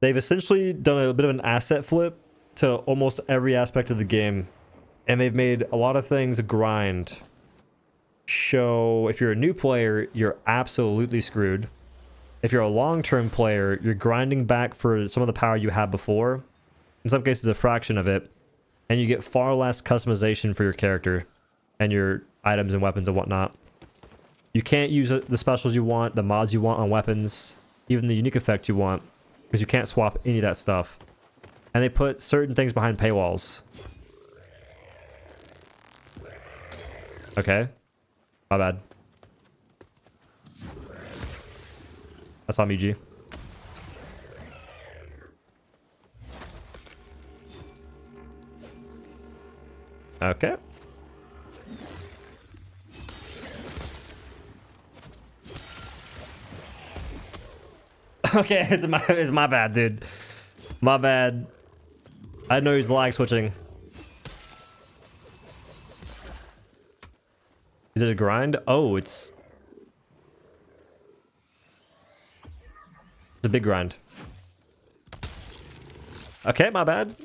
They've essentially done a bit of an asset flip to almost every aspect of the game. And they've made a lot of things grind. So if you're a new player, you're absolutely screwed. If you're a long-term player, you're grinding back for some of the power you had before. In some cases, a fraction of it. And you get far less customization for your character and your items and weapons and whatnot. You can't use the specials you want, the mods you want on weapons, even the unique effect you want, because you can't swap any of that stuff. And they put certain things behind paywalls. Okay. My bad. That's on me, G. Okay. Okay, it's my bad, dude. My bad. I didn't know he was lag switching. Is it a grind? Oh, it's a big grind. Okay, my bad.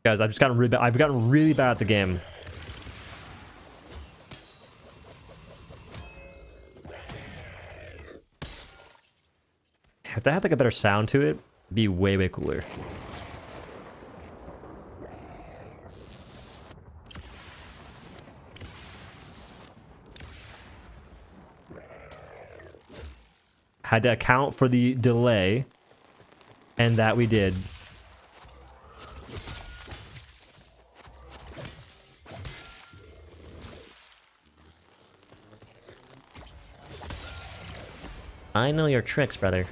Guys, I've gotten really bad at the game. If they had like a better sound to it, it'd be way, way cooler. Had to account for the delay, and that we did. I know your tricks, brother.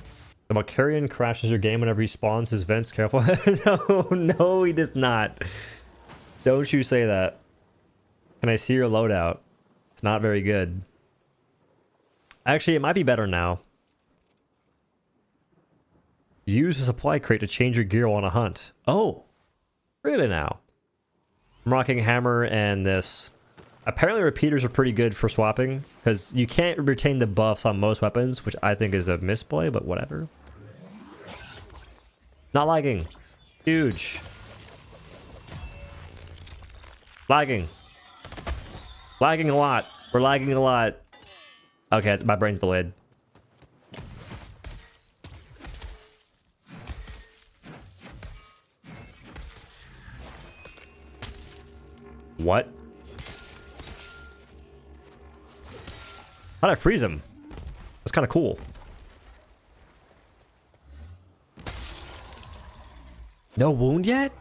The Malkarian crashes your game whenever he spawns his vents. Careful. No, he does not. Don't you say that. Can I see your loadout? It's not very good. Actually, it might be better now. Use a supply crate to change your gear on a hunt. Oh, really now? I'm rocking hammer and this. Apparently repeaters are pretty good for swapping, because you can't retain the buffs on most weapons, which I think is a misplay, but whatever. Not lagging. Huge. Lagging. Lagging a lot. We're lagging a lot. Okay, my brain's delayed. What? How'd I freeze him? That's kind of cool. No wound yet?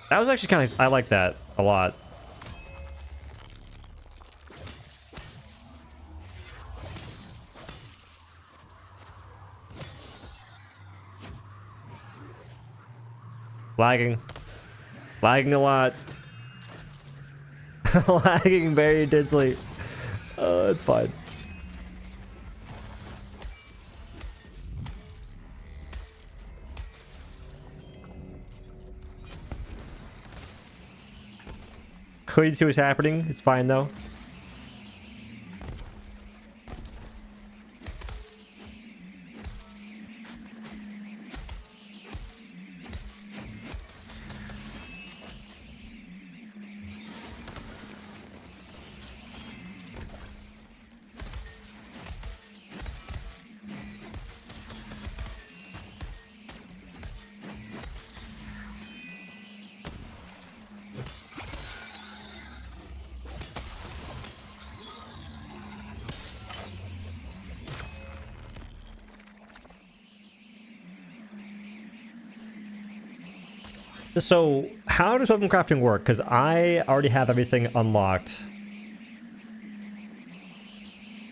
That was actually kind of... I like that a lot. Lagging. Lagging a lot. Lagging very intensely. It's fine. Couldn't see what's happening. It's fine though. So, how does weapon crafting work? Because I already have everything unlocked.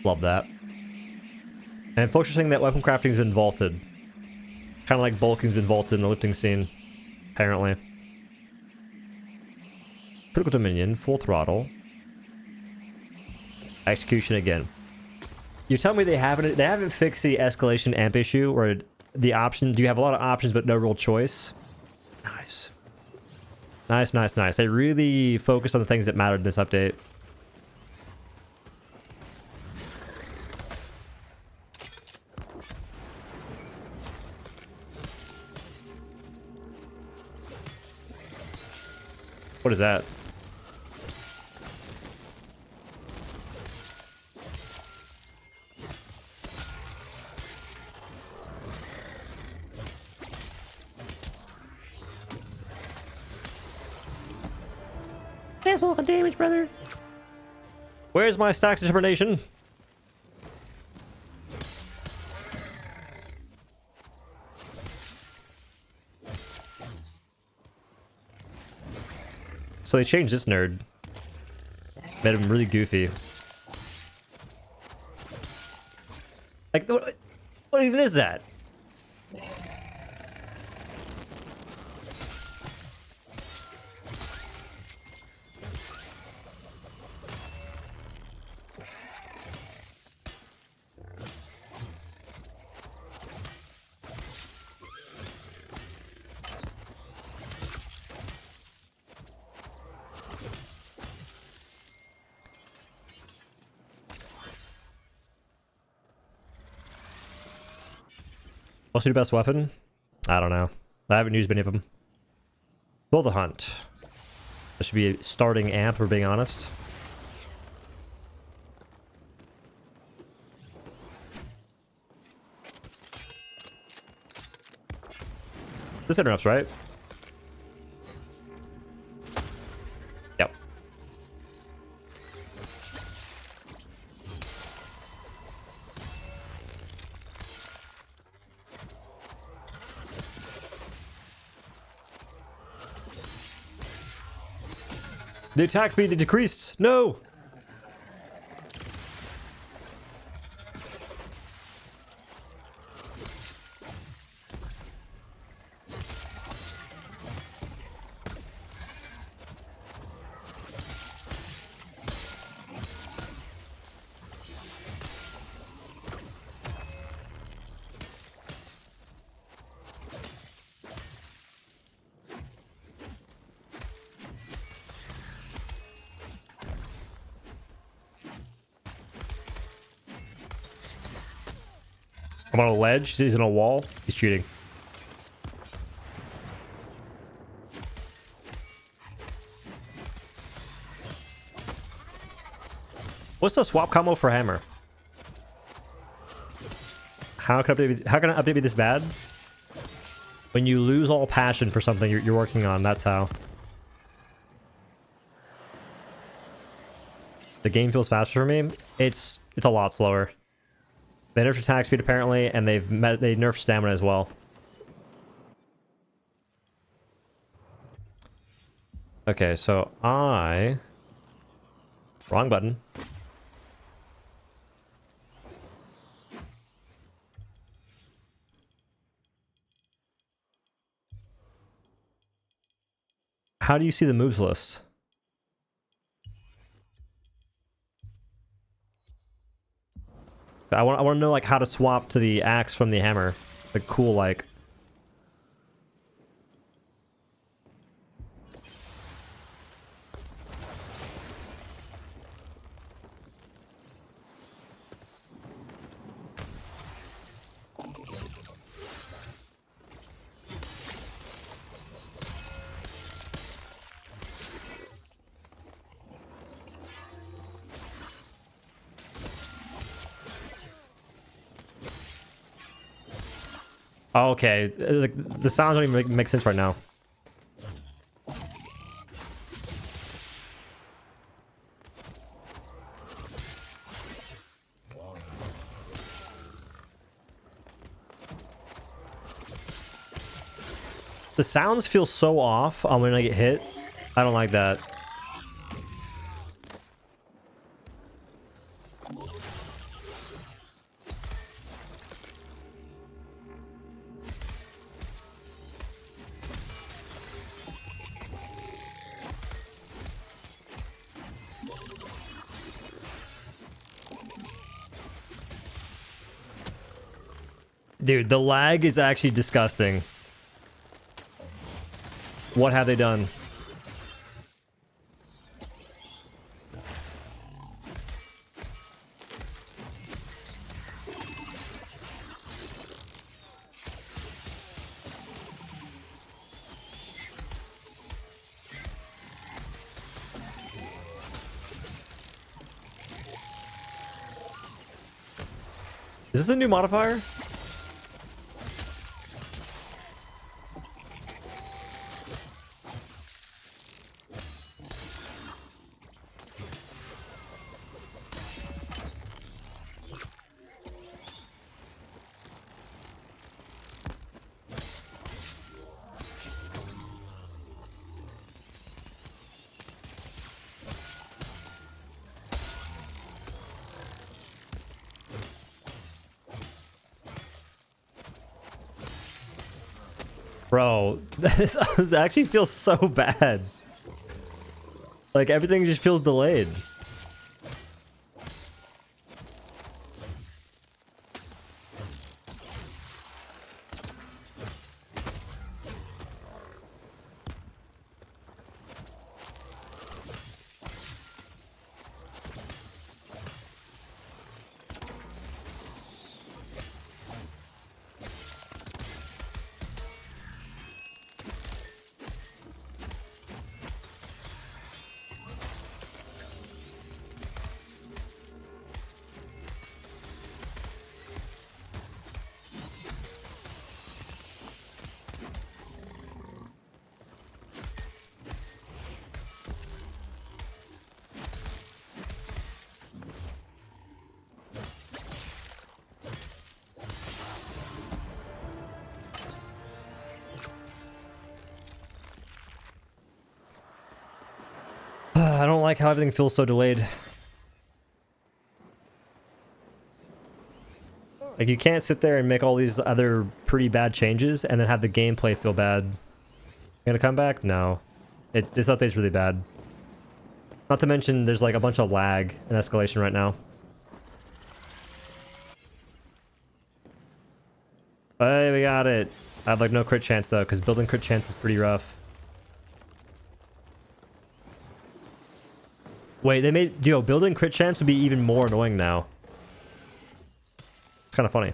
Love that. And folks are saying that weapon crafting's been vaulted. Kind of like bulking's been vaulted in the lifting scene, apparently. Critical Dominion, full throttle. Execution again. You're telling me they haven't fixed the escalation amp issue where the options. You have a lot of options, but no real choice. Nice. Nice, nice, nice. They really focused on the things that mattered in this update. What is that? That's a lot of damage, brother. Where's my stacks determination? So they changed this nerd. Made him really goofy. Like, what even is that? What's your best weapon? I don't know. I haven't used many of them. Build the hunt. That should be a starting amp, if we're being honest. This interrupts, right? Yep. The attack speed decreased. No. I'm on a ledge. He's in a wall. He's cheating. What's the swap combo for hammer? How can an update be this bad? When you lose all passion for something you're working on, that's how. The game feels faster for me. It's a lot slower. They nerfed attack speed apparently, and they nerfed stamina as well. Okay, so wrong button. How do you see the moves list? I want to know like how to swap to the axe from the hammer. The cool like. Okay, the sounds don't even make sense right now. The sounds feel so off when I get hit. I don't like that. Dude, the lag is actually disgusting. What have they done? Is this a new modifier? Bro, this actually feels so bad. Like, everything just feels delayed. I don't like how everything feels so delayed. Like, you can't sit there and make all these other pretty bad changes and then have the gameplay feel bad. Gonna come back? No. This update's really bad. Not to mention, there's like a bunch of lag in Escalation right now. Hey, we got it. I have like no crit chance though, because building crit chance is pretty rough. Wait, they made... Yo, building crit chance would be even more annoying now. It's kind of funny.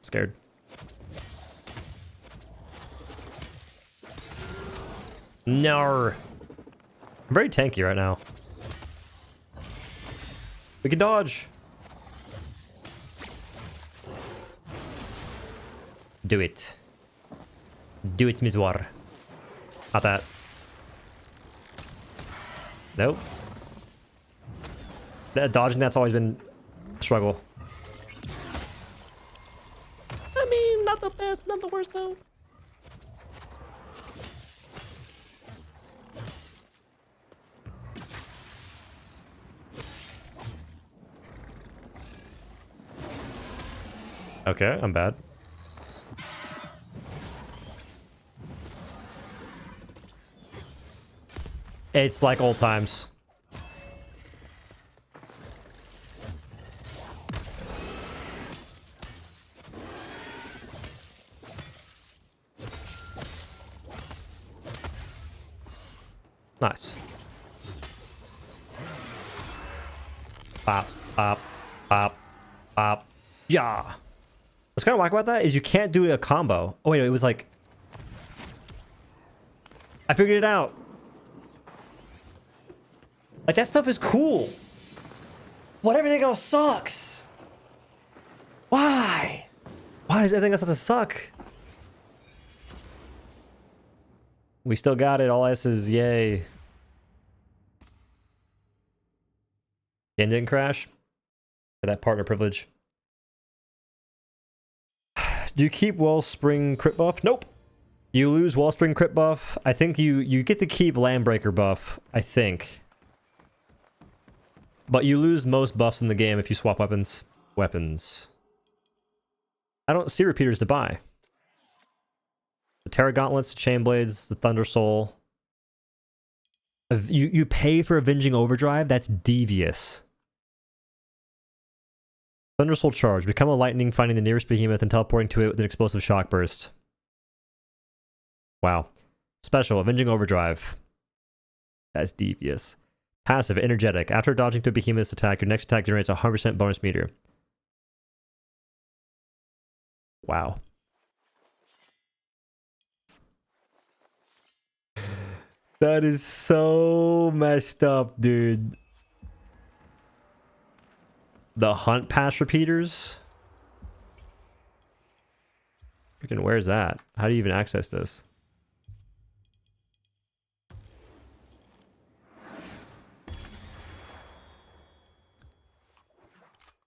Scared. No. I'm very tanky right now. We can dodge. Do it. Do it, Mizwar. Not that. Nope. Dodging that's always been a struggle. I mean, not the best, not the worst though. Okay, I'm bad. It's like old times. Nice. Pop, pop, pop, pop. Yeah. What's kind of whack about that is you can't do a combo. Oh wait, no, it was like... I figured it out. Like, that stuff is cool. But everything else sucks. Why? Why does everything else have to suck? We still got it. All S's. Yay. Game didn't crash. That partner privilege. Do you keep Wellspring crit buff? Nope. You lose Wellspring crit buff. I think you get to keep Landbreaker buff, I think. But you lose most buffs in the game if you swap weapons. Weapons. I don't see repeaters to buy. The Terra Gauntlets, Chain Blades, the Thunder Soul. You pay for Avenging Overdrive? That's devious. Thunder Soul Charge. Become a lightning, finding the nearest behemoth and teleporting to it with an explosive shock burst. Wow. Special. Avenging Overdrive. That's devious. Passive. Energetic. After dodging to a behemoth's attack, your next attack generates a 100% bonus meter. Wow. That is so messed up, dude. The Hunt Pass repeaters? Freaking, where's that? How do you even access this?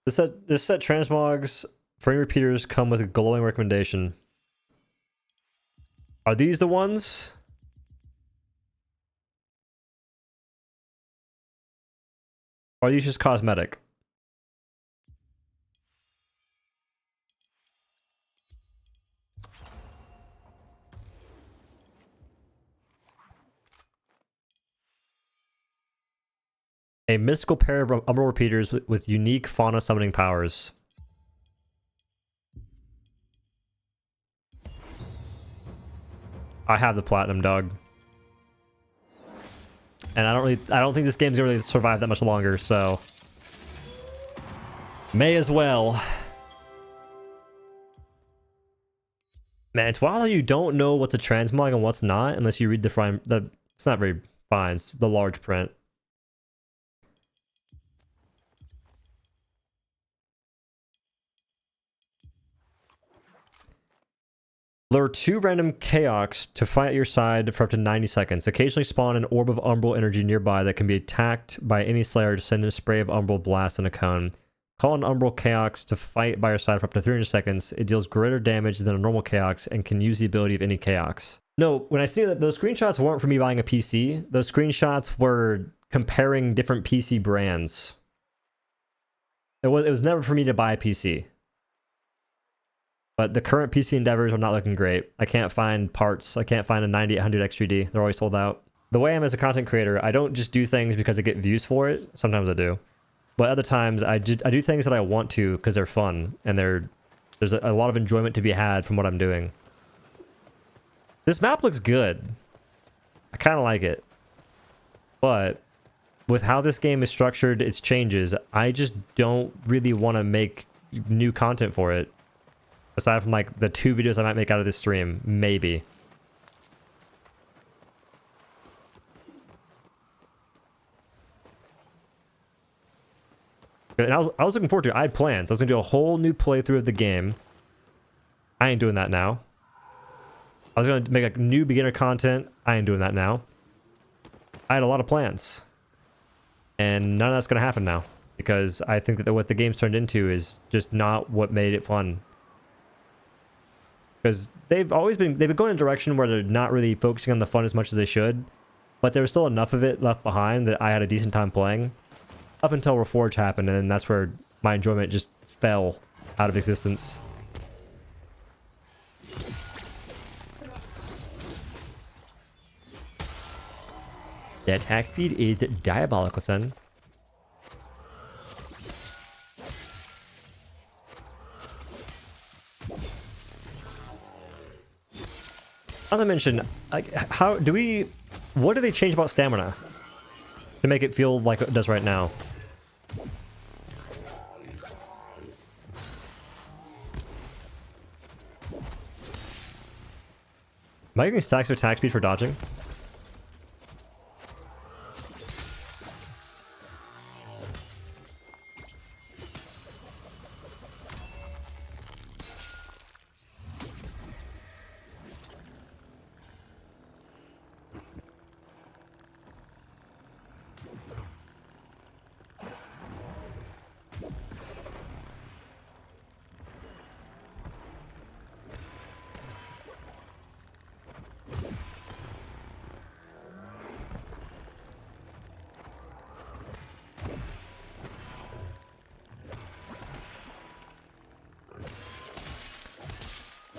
This set transmogs for any repeaters come with a glowing recommendation. Are these the ones? Or are these just cosmetic? A mystical pair of Umbral repeaters with unique fauna summoning powers. I have the platinum, dog. And I don't think this game's gonna really survive that much longer, so may as well. Man, it's wild how you don't know what's a transmog and what's not unless you read the fine. It's not very fine. It's the large print. Lure 2 random Chaox to fight at your side for up to 90 seconds. Occasionally spawn an orb of Umbral energy nearby that can be attacked by any Slayer to send a spray of Umbral blast in a cone. Call an Umbral Chaox to fight by your side for up to 300 seconds. It deals greater damage than a normal Chaox and can use the ability of any Chaox. No, when I see that, those screenshots weren't for me buying a PC. Those screenshots were comparing different PC brands. It was never for me to buy a PC. But the current PC endeavors are not looking great. I can't find parts. I can't find a 9800 XGD. They're always sold out. The way I am as a content creator, I don't just do things because I get views for it. Sometimes I do. But other times, I do things that I want to because they're fun. And there's a lot of enjoyment to be had from what I'm doing. This map looks good. I kind of like it. But with how this game is structured, its changes, I just don't really want to make new content for it. Aside from like the 2 videos I might make out of this stream, maybe. And I was looking forward to it. I had plans. I was gonna do a whole new playthrough of the game. I ain't doing that now. I was gonna make a new beginner content. I ain't doing that now. I had a lot of plans. And none of that's gonna happen now. Because I think that what the game's turned into is just not what made it fun. Because they've been going in a direction where they're not really focusing on the fun as much as they should. But there was still enough of it left behind that I had a decent time playing. Up until Reforge happened, and then that's where my enjoyment just fell out of existence. The attack speed is diabolical, son. As I mentioned, like, what do they change about stamina to make it feel like it does right now? Am I getting stacks of attack speed for dodging?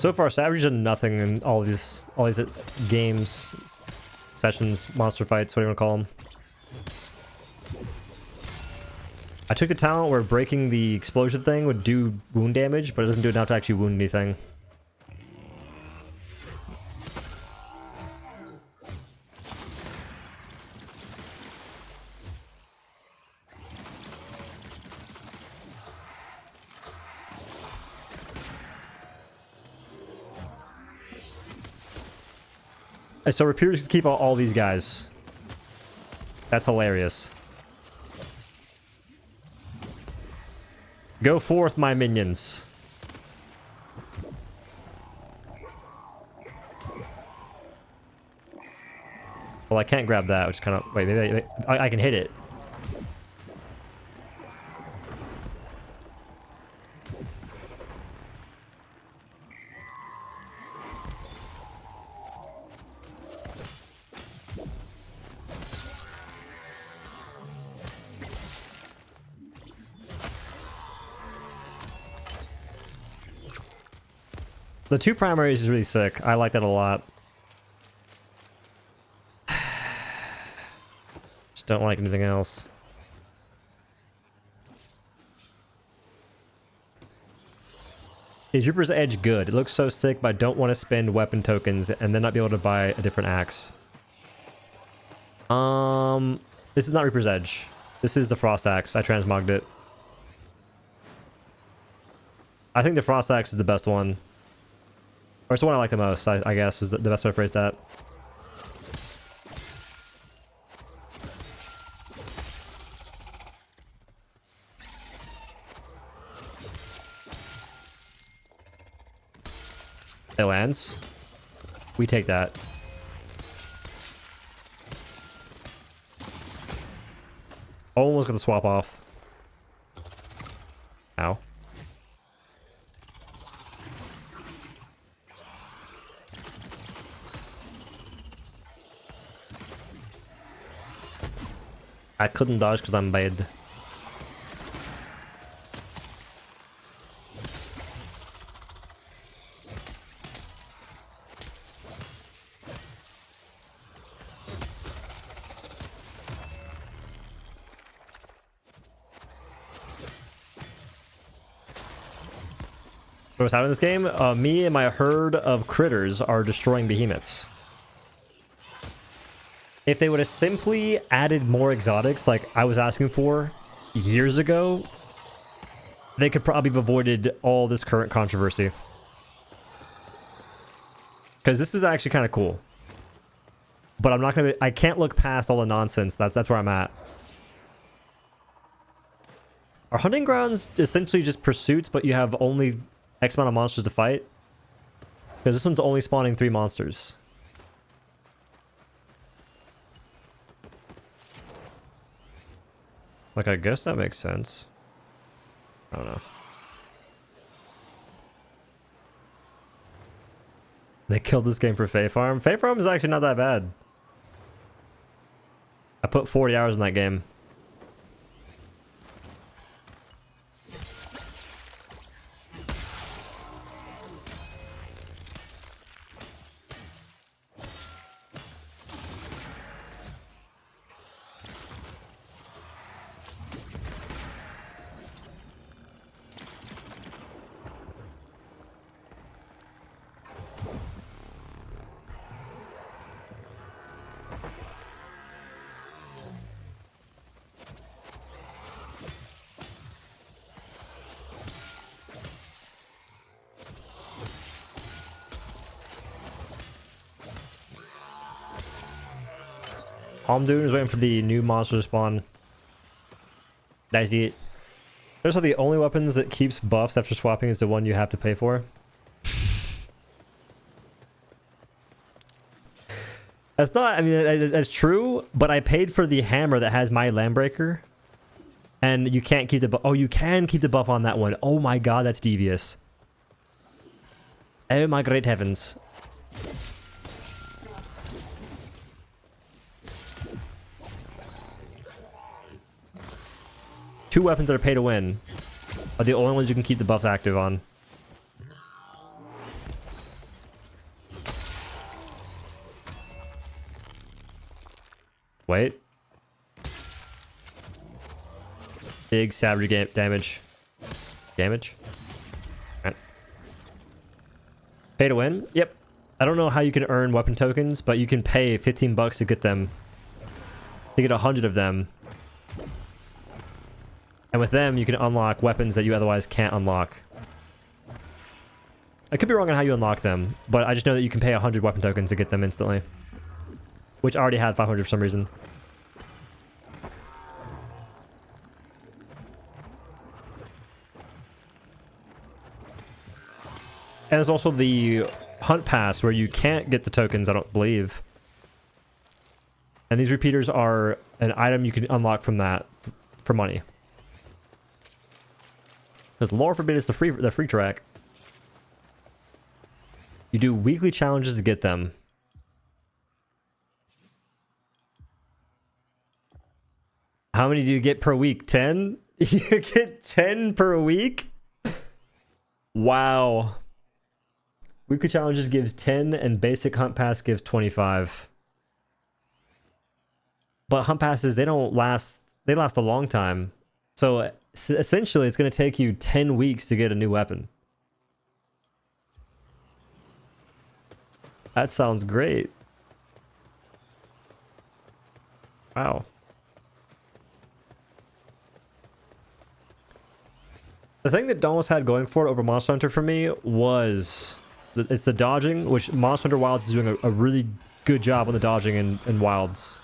So far, Savage done nothing in all these games, sessions, monster fights, what do you want to call them. I took the talent where breaking the explosive thing would do wound damage, but it doesn't do enough to actually wound anything. So Repeaters keep all these guys. That's hilarious. Go forth, my minions. Well, I can't grab that, which is kind of... Wait, maybe I can hit it. The 2 primaries is really sick. I like that a lot. Just don't like anything else. Is Reaper's Edge good? It looks so sick, but I don't want to spend weapon tokens and then not be able to buy a different axe. This is not Reaper's Edge. This is the Frost Axe. I transmogged it. I think the Frost Axe is the best one. Or it's the one I like the most, I guess, is the best way to phrase that. It lands. We take that. Almost got the swap off. Ow. I couldn't dodge because I'm bad. What's happening in this game? Me and my herd of critters are destroying behemoths. If they would have simply added more exotics like I was asking for years ago, they could probably have avoided all this current controversy. Because this is actually kind of cool. But I'm not gonna. I can't look past all the nonsense. That's where I'm at. Are hunting grounds essentially just pursuits, but you have only X amount of monsters to fight? Because this one's only spawning 3 monsters. Like, I guess that makes sense. I don't know. They killed this game for Fae Farm. Fae Farm is actually not that bad. I put 40 hours in that game. All I'm doing is waiting for the new monster to spawn. That's it. Those are the only weapons that keeps buffs after swapping is the one you have to pay for. That's not, I mean, that's true, but I paid for the hammer that has my Landbreaker. And you can't keep the buff. Oh, you can keep the buff on that one. Oh my god, that's devious. Oh my great heavens. Two weapons that are pay to win are the only ones you can keep the buffs active on. Wait. Big savage damage. Damage? Right. Pay to win? Yep. I don't know how you can earn weapon tokens, but you can pay 15 bucks to get them. To get 100 of them. And with them, you can unlock weapons that you otherwise can't unlock. I could be wrong on how you unlock them, but I just know that you can pay 100 weapon tokens to get them instantly. Which I already had 500 for some reason. And there's also the hunt pass where you can't get the tokens, I don't believe. And these repeaters are an item you can unlock from that for money. Because Lord forbid it's the free track. You do weekly challenges to get them. How many do you get per week? 10? You get 10 per week? Wow. Weekly challenges gives 10 and basic hunt pass gives 25. But hunt passes, they don't last, they last a long time. So essentially it's going to take you 10 weeks to get a new weapon. That sounds great. Wow. The thing that Dauntless had going for it over Monster Hunter for me was it's the dodging, which Monster Hunter Wilds is doing a really good job on the dodging in Wilds.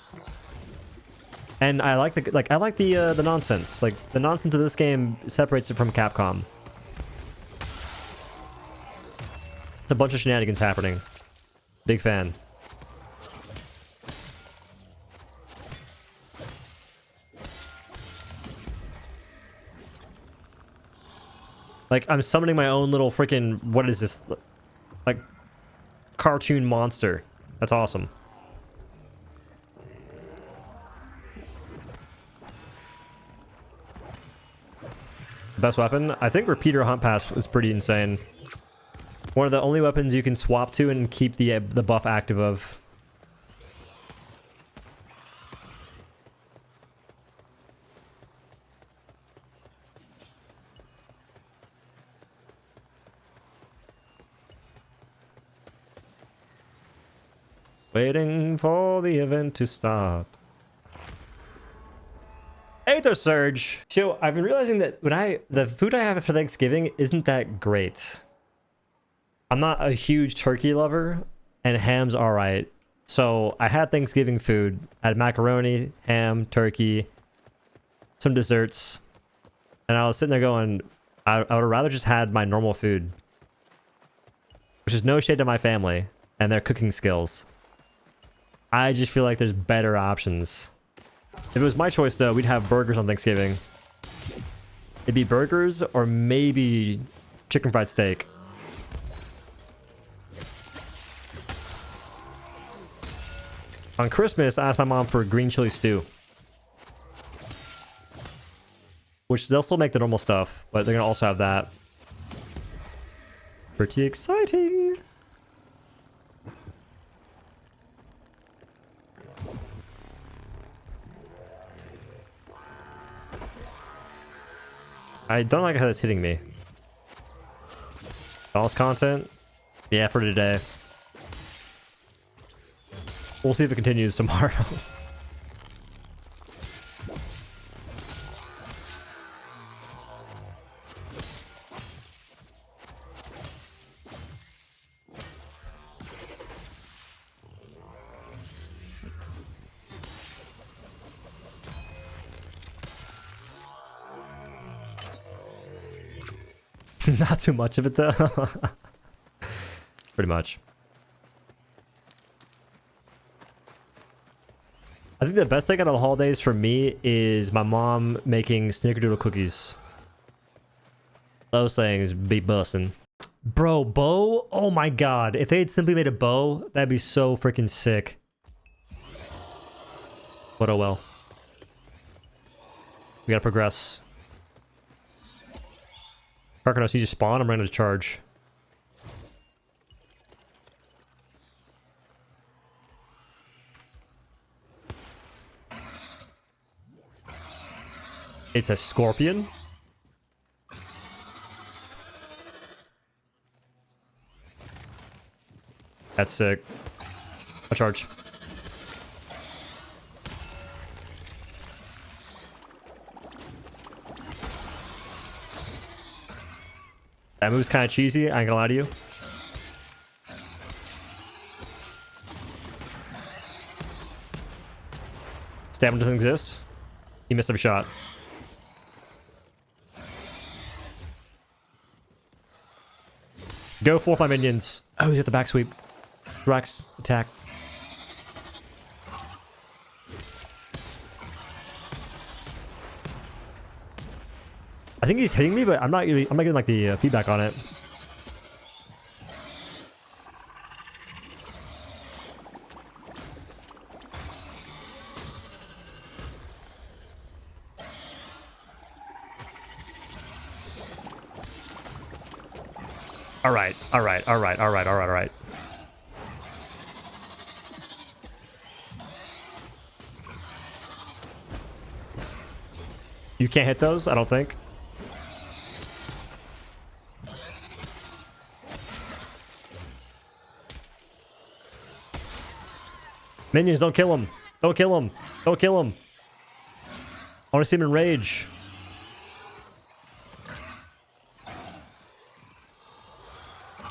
And I like the nonsense. Like the nonsense of this game separates it from Capcom. It's a bunch of shenanigans happening. Big fan. Like, I'm summoning my own little freaking, what is this? Like, cartoon monster. That's awesome. Best weapon? I think Repeater Hunt Pass is pretty insane. One of the only weapons you can swap to and keep the buff active of. Waiting for the event to start. Aether Surge! So, I've been realizing that the food I have for Thanksgiving isn't that great. I'm not a huge turkey lover, and ham's alright. So, I had Thanksgiving food. I had macaroni, ham, turkey, some desserts. And I was sitting there going, I would have rather just had my normal food. Which is no shade to my family and their cooking skills. I just feel like there's better options. If it was my choice, though, we'd have burgers on Thanksgiving. It'd be burgers or maybe chicken fried steak. On Christmas, I asked my mom for green chili stew. Which they'll still make the normal stuff, but they're going to also have that. Pretty exciting! I don't like how that's hitting me. False content? Yeah, for today. We'll see if it continues tomorrow. Not too much of it, though. Pretty much. I think the best thing out of the holidays for me is my mom making snickerdoodle cookies. Those things be bussin'. Bro, bow? Oh my god. If they had simply made a bow, that'd be so freaking sick. But oh well. We gotta progress. Karkanos, he just spawned. I'm ready to charge. It's a scorpion. That's sick. A charge. That move's kind of cheesy, I ain't gonna lie to you. Stamina doesn't exist. He missed every shot. Go forth, my minions. Oh, he's got the back sweep. Rex, attack. I think he's hitting me, but I'm not getting like the feedback on it. All right. You can't hit those, I don't think. Minions, don't kill him. Don't kill him. Don't kill him. I want to see him in rage.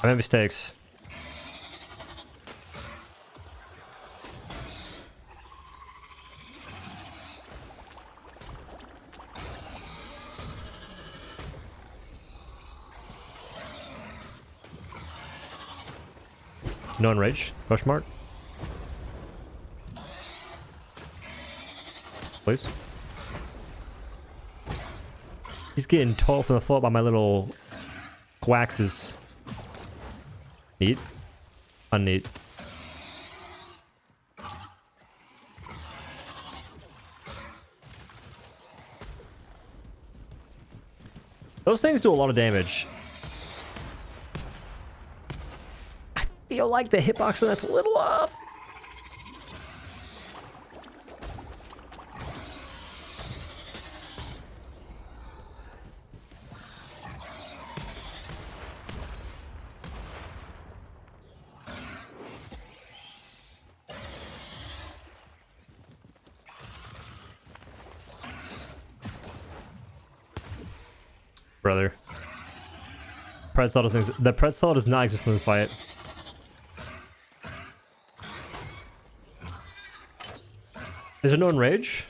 I made mistakes. No enrage? Question mark? Please. He's getting tall from the foot by my little quaxes. Neat. Unneat. Those things do a lot of damage. I feel like the hitbox on that's a little off. Brother. The pretzel does not exist in the fight. Is there no enrage?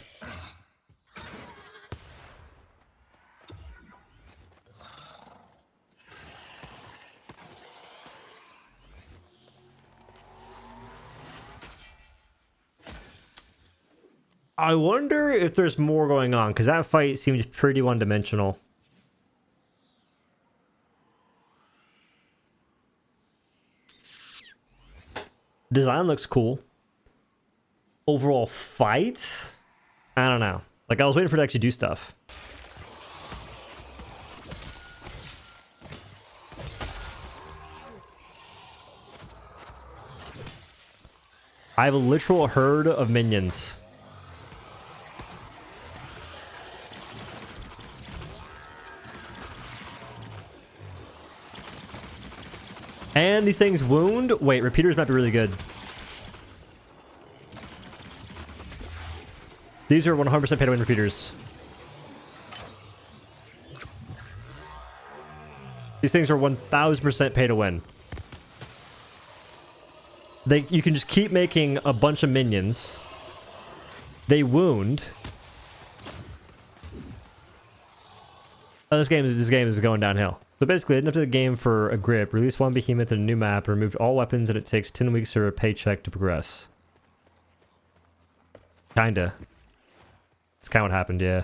I wonder if there's more going on, because that fight seems pretty one-dimensional. Design looks cool. Overall fight? I don't know. Like, I was waiting for it to actually do stuff. I have a literal herd of minions. And these things wound. Wait, repeaters might be really good. These are 100% pay to win repeaters. These things are 1000% pay to win. You can just keep making a bunch of minions. They wound. Oh, this game is going downhill. So basically, heading up to the game for a grip, release one behemoth in a new map, removed all weapons, and it takes 10 weeks for a paycheck to progress. Kinda. That's kind of what happened, yeah.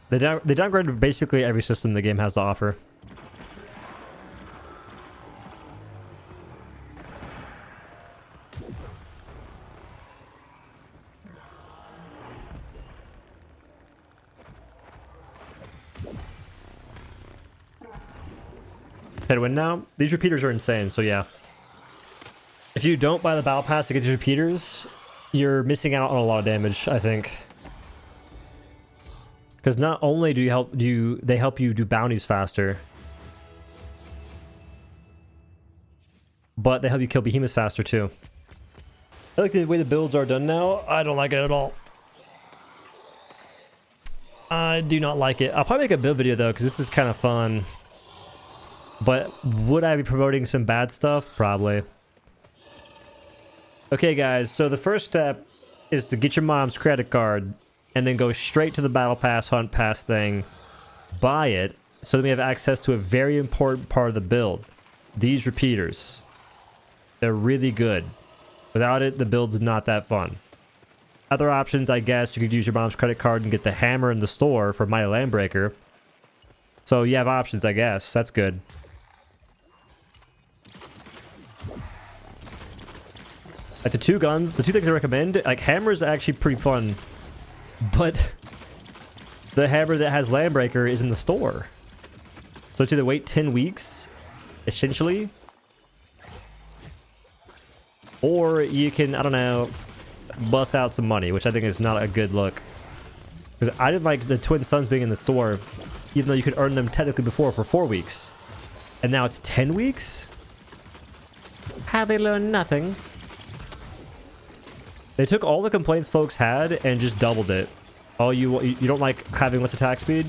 They downgraded basically every system the game has to offer. Headwind now. These repeaters are insane, so yeah. If you don't buy the battle pass to get these repeaters, you're missing out on a lot of damage, I think. Because not only they help you do bounties faster, but they help you kill behemoths faster too. I like the way the builds are done now. I don't like it at all. I do not like it. I'll probably make a build video though, because this is kind of fun. But would I be promoting some bad stuff? Probably. Okay guys, so the first step is to get your mom's credit card and then go straight to the battle pass, hunt pass thing, buy it, so that we have access to a very important part of the build. These repeaters. They're really good. Without it, the build's not that fun. Other options, I guess, you could use your mom's credit card and get the hammer in the store for Mighty Landbreaker. So you have options, I guess. That's good. Like the two guns, the two things I recommend, like hammer's actually pretty fun, but the hammer that has Landbreaker is in the store. So it's either wait 10 weeks, essentially, or you can, I don't know, bust out some money, which I think is not a good look. Because I didn't like the Twin Suns being in the store, even though you could earn them technically before for 4 weeks. And now it's 10 weeks? Have they learned nothing? They took all the complaints folks had and just doubled it. Oh, you don't like having less attack speed?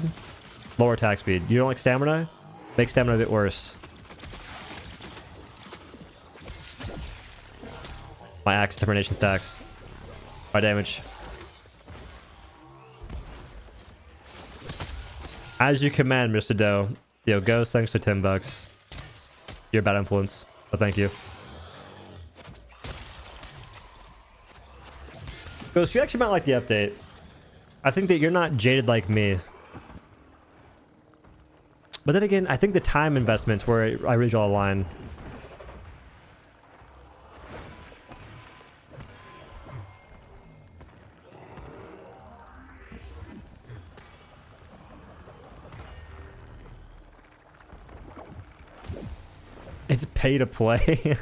Lower attack speed. You don't like stamina? Make stamina a bit worse. My axe determination stacks. My damage. As you command, Mr. Doe. Yo, Ghost, thanks for $10. You're a bad influence. Oh, thank you. Ghost, you actually might like the update. I think that you're not jaded like me. But then again, I think the time investment's where I really draw a line. It's pay to play.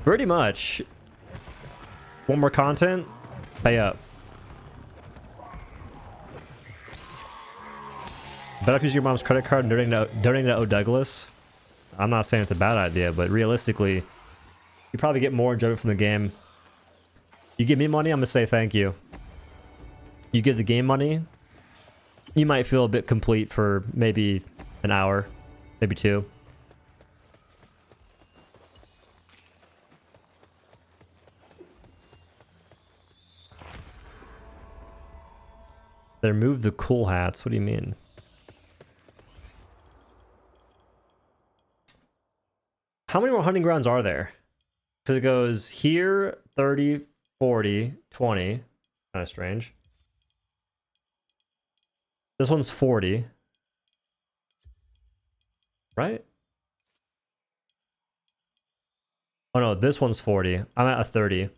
Pretty much. Want more content? Pay up. Bet if you use your mom's credit card and donating to OhDough. I'm not saying it's a bad idea, but realistically, you probably get more enjoyment from the game. You give me money, I'm gonna say thank you. You give the game money, you might feel a bit complete for maybe an hour, maybe 2. They removed the cool hats. What do you mean? How many more hunting grounds are there? Because it goes here, 30, 40, 20. Kind of strange. This one's 40. Right? Oh no, this one's 40. I'm at a 30.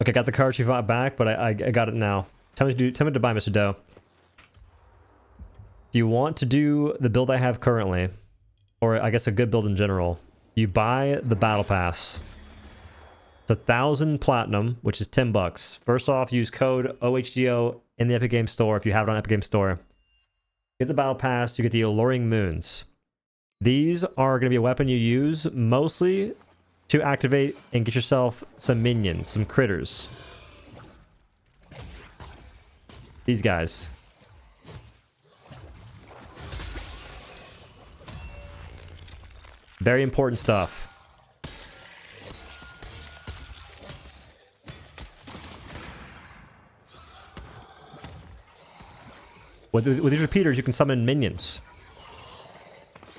Okay, got the card she fought back, but I got it now. Tell me to buy, Mr. Doe. Do you want to do the build I have currently, or I guess a good build in general? You buy the battle pass. It's 1,000 platinum, which is $10. First off, use code OhDough in the Epic Games Store if you have it on Epic Games Store. Get the battle pass, you get the Alluring Moons. These are going to be a weapon you use mostly to activate and get yourself some minions, some critters. These guys. Very important stuff. With these repeaters, you can summon minions.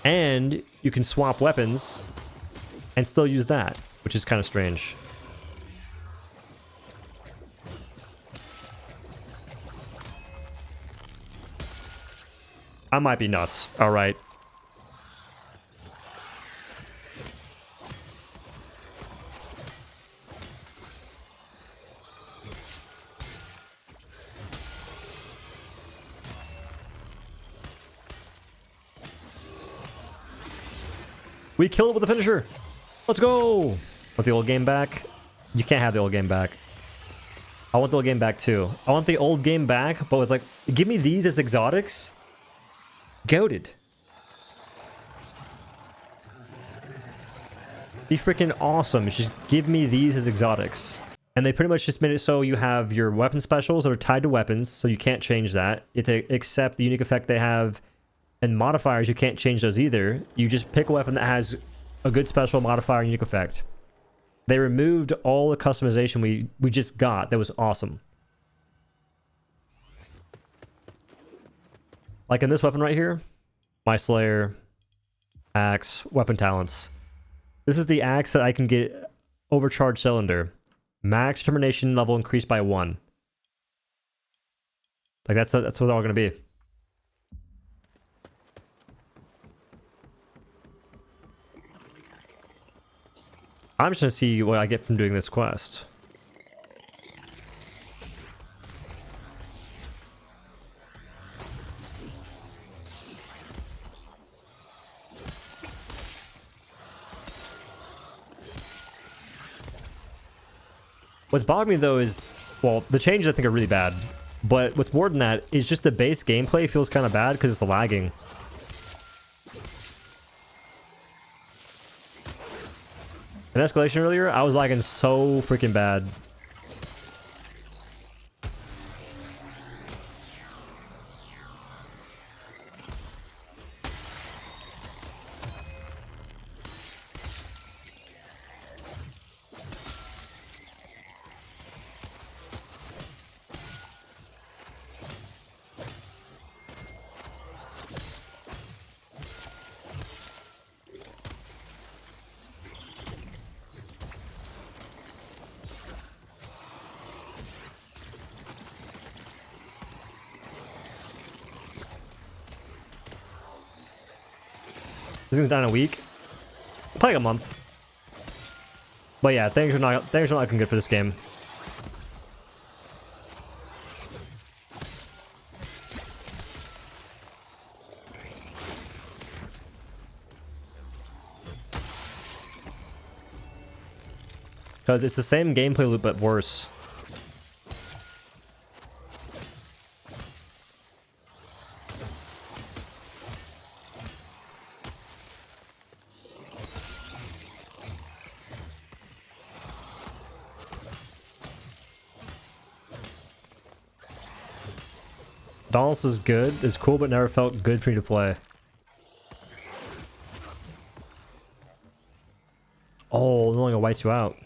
And you can swap weapons and still use that, which is kind of strange. I might be nuts. All right. We killed it with the finisher. Let's go. Want the old game back? You can't have the old game back. I want the old game back too. I want the old game back, but with like, give me these as exotics. Goated. Be freaking awesome. Just give me these as exotics. And they pretty much just made it so you have your weapon specials that are tied to weapons, so you can't change that. You have to accept the unique effect they have, and modifiers, you can't change those either. You just pick a weapon that has a good special modifier and unique effect. They removed all the customization we just got. That was awesome. Like in this weapon right here, my Slayer, axe, weapon talents. This is the axe that I can get overcharged cylinder. Max determination level increased by 1. Like that's what they're all gonna be. I'm just gonna see what I get from doing this quest. What's bothering me though is, well, the changes I think are really bad, but what's more than that is just the base gameplay feels kind of bad because it's the lagging. In Escalation earlier, I was lagging so freaking bad. This thing's down a week. Probably like a month. But yeah, things are not looking good for this game. Because it's the same gameplay loop but worse. Dauntless is good. It's cool, but never felt good for me to play. Oh, no longer whites you out.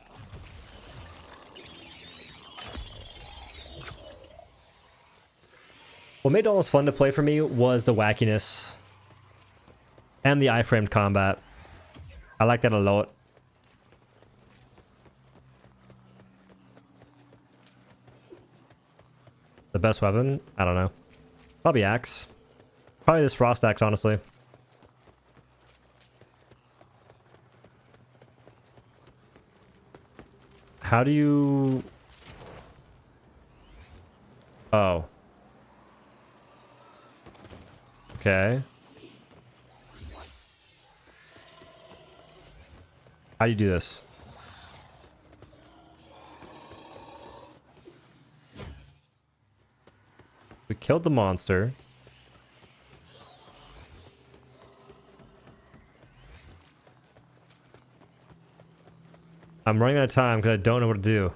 What made Dauntless fun to play for me was the wackiness and the iframed combat. I like that a lot. The best weapon? I don't know. Probably axe. Probably this frost axe, honestly. How do you... Oh. Okay. How do you do this? We killed the monster. I'm running out of time because I don't know what to do.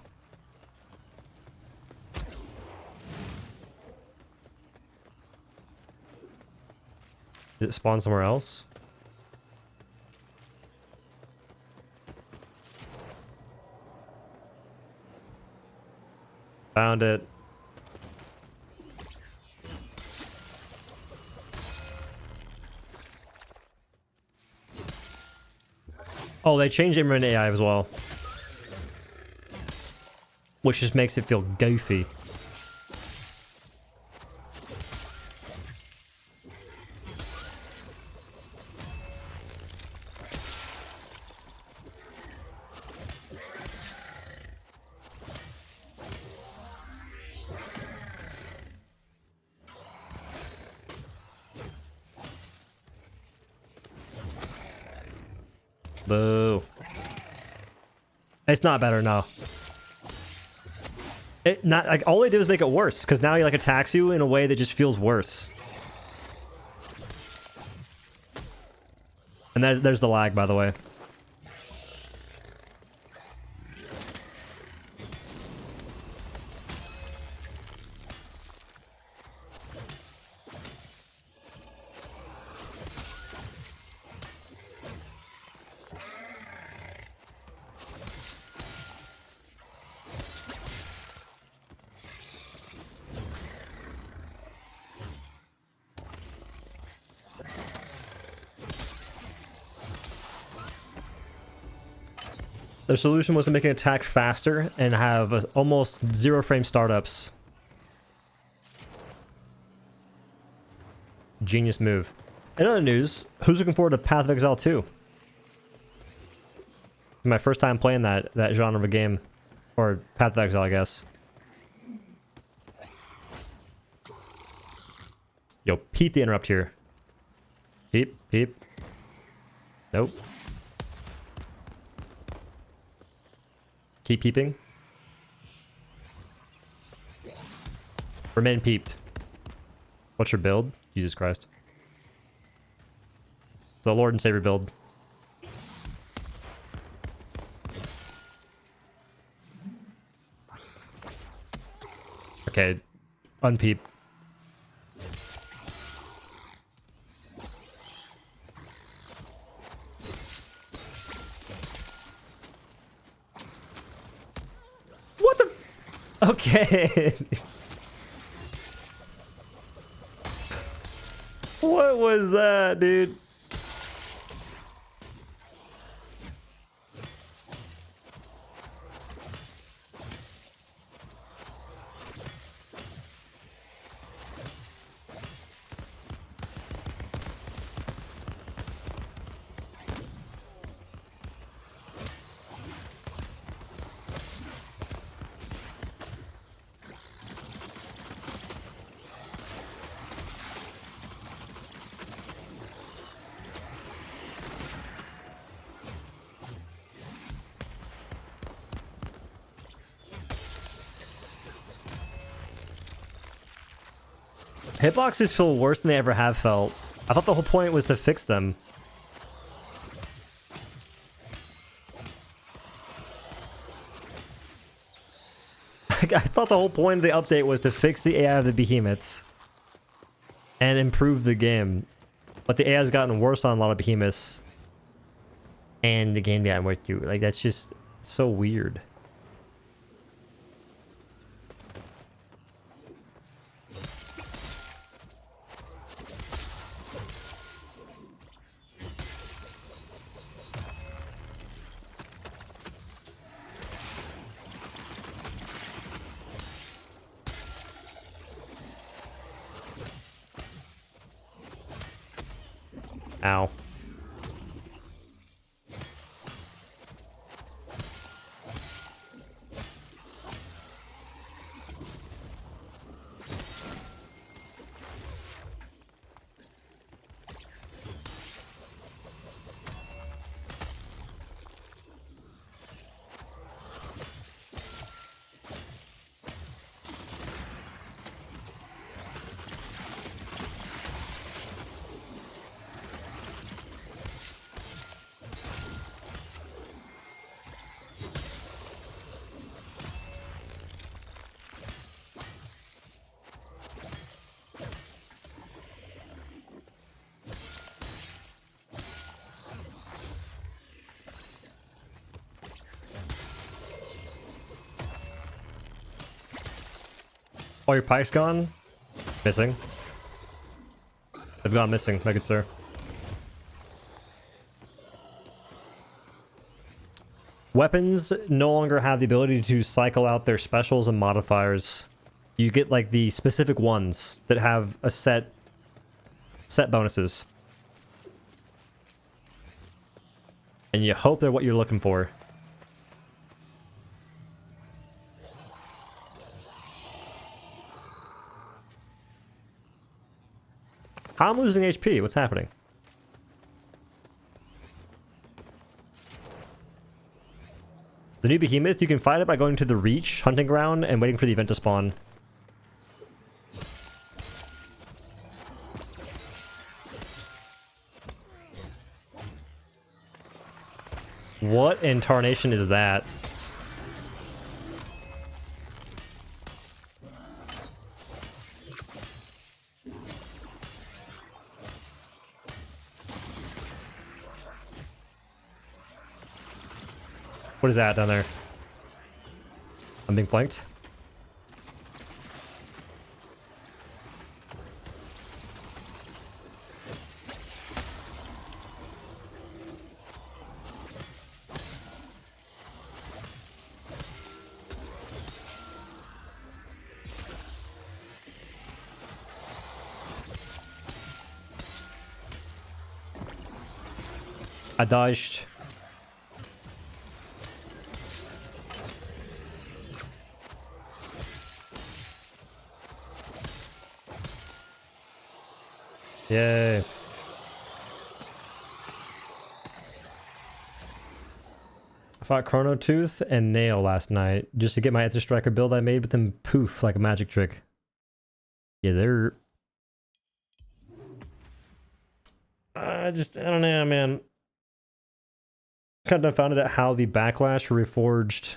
Did it spawn somewhere else? Found it. Oh, they changed Imran AI as well. Which just makes it feel goofy. Boo. It's not better, no. It not like all they did was make it worse, because now he like attacks you in a way that just feels worse. And there's the lag, by the way. Their solution was to make an attack faster and have almost 0 frame startups. Genius move. In other news, who's looking forward to Path of Exile 2? My first time playing that genre of a game. Or Path of Exile, I guess. Yo, peep the interrupt here. Peep, peep. Nope. Keep peeping. Remain peeped. What's your build? Jesus Christ. The Lord and Savior build. Okay. Unpeep. What the? Okay. What was that, dude? Hitboxes feel worse than they ever have felt. I thought the whole point was to fix them. I thought the whole point of the update was to fix the AI of the behemoths and improve the game. But the AI has gotten worse on a lot of behemoths. And the game got worse too. Like, that's just so weird. Ow. Oh, your pike's gone? Missing. They've gone missing, my good sir. Weapons no longer have the ability to cycle out their specials and modifiers. You get like the specific ones that have a set bonuses. And you hope they're what you're looking for. I'm losing HP. What's happening? The new behemoth, you can fight it by going to the Reach hunting ground and waiting for the event to spawn. What in tarnation is that? What is that down there? I'm being flanked. I dodged. Yay. I fought Chrono Tooth and Nail last night just to get my Ether Striker build I made, but then poof, like a magic trick. Yeah, they're... I don't know, man. Kind of dumbfounded at how the backlash for Reforged...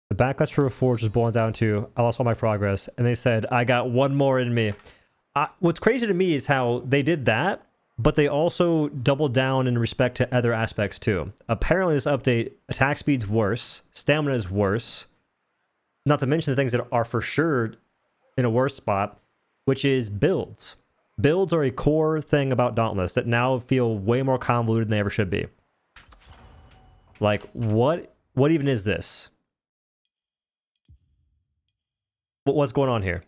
The backlash for Reforged was boiled down to, I lost all my progress, and they said, I got one more in me. What's crazy to me is how they did that, but they also doubled down in respect to other aspects too. Apparently this update, attack speed's worse, stamina is worse, not to mention the things that are for sure in a worse spot, which is builds. Builds are a core thing about Dauntless that now feel way more convoluted than they ever should be. Like, what even is this? What's going on here?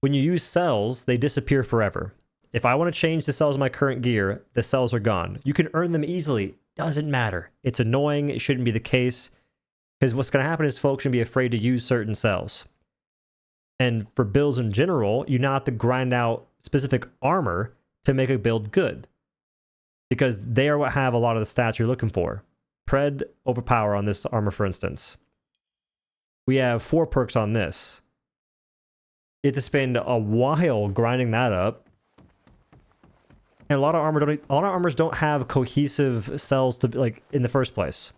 When you use cells, they disappear forever. If I want to change the cells in my current gear, the cells are gone. You can earn them easily. Doesn't matter. It's annoying. It shouldn't be the case. Because what's going to happen is folks should be afraid to use certain cells. And for builds in general, you now have to grind out specific armor to make a build good. Because they are what have a lot of the stats you're looking for. Pred, overpower on this armor, for instance. We have 4 perks on this. You have to spend a while grinding that up, and a lot of armors don't have cohesive cells to like in the first place.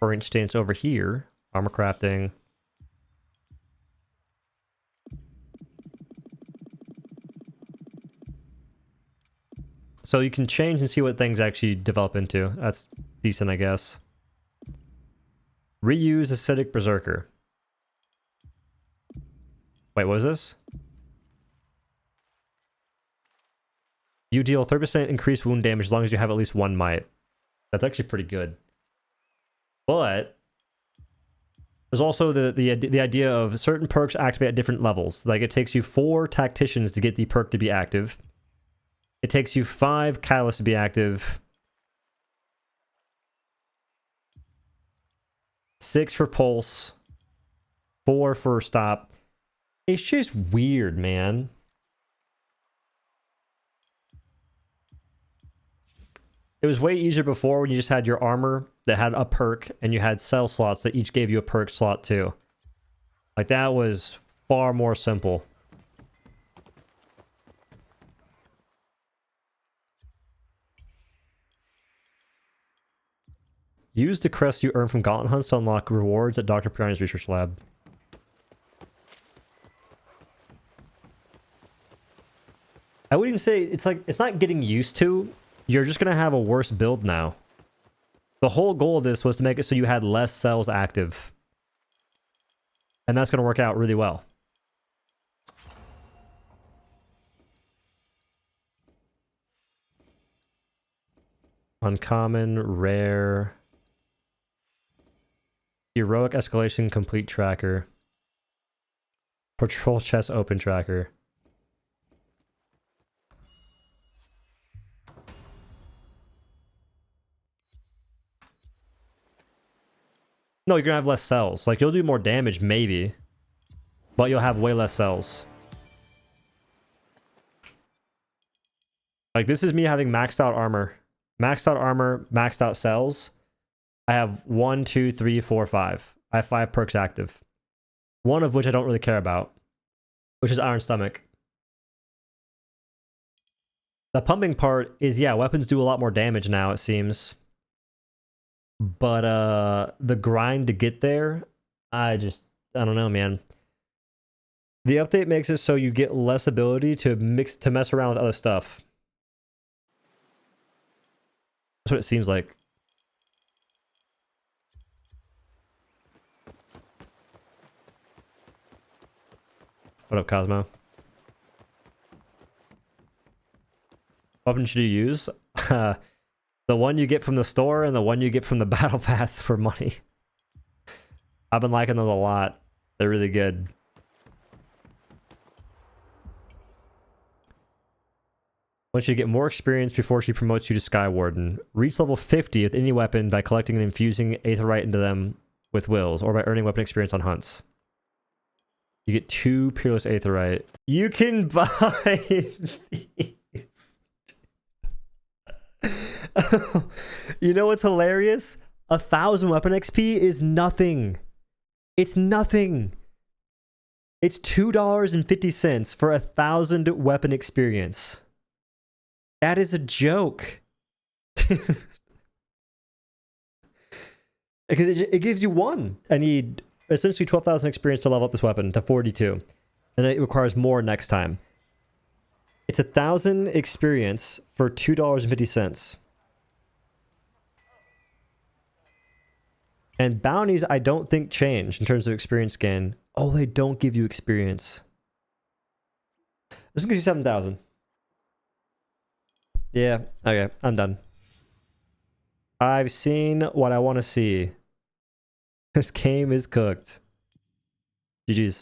For instance, over here, armor crafting. So you can change and see what things actually develop into. That's decent, I guess. Reuse Acidic Berserker. Wait, what is this? You deal 30% increased wound damage as long as you have at least 1 might. That's actually pretty good. But there's also the idea of certain perks activate at different levels. Like it takes you 4 tacticians to get the perk to be active. It takes you 5 catalysts to be active. 6 for pulse, 4 for stop. It's just weird, man. It was way easier before when you just had your armor that had a perk and you had cell slots that each gave you a perk slot too. Like that was far more simple. Use the crest you earn from Gauntlet hunts to unlock rewards at Dr. Piani's research lab. I wouldn't even say it's not getting used to. You're just gonna have a worse build now. The whole goal of this was to make it so you had less cells active. And that's gonna work out really well. Uncommon, rare. Heroic Escalation Complete Tracker. Patrol Chest Open Tracker. No, you're gonna have less cells. Like, you'll do more damage, maybe. But you'll have way less cells. Like, this is me having maxed out armor. Maxed out armor, maxed out cells. I have 1, 2, 3, 4, 5. I have 5 perks active. One of which I don't really care about, which is Iron Stomach. The pumping part is, yeah, weapons do a lot more damage now, it seems. But the grind to get there, I don't know, man. The update makes it so you get less ability to mess around with other stuff. That's what it seems like. What up, Cosmo? What weapon should you use? The one you get from the store and the one you get from the battle pass for money. I've been liking those a lot. They're really good. Once you get more experience before she promotes you to Sky Warden. Reach level 50 with any weapon by collecting and infusing Aetherite into them with wills, or by earning weapon experience on hunts. You get 2 Peerless Aetherite. You can buy these. You know what's hilarious? 1,000 weapon XP is nothing. It's nothing. It's $2.50 for 1,000 weapon experience. That is a joke. Because it gives you 1. I need essentially 12,000 experience to level up this weapon to 42. And it requires more next time. It's 1,000 experience for $2.50. And bounties, I don't think change in terms of experience gain. Oh, they don't give you experience. This one gives you 7,000. Yeah, okay, I'm done. I've seen what I want to see. This game is cooked. GG's.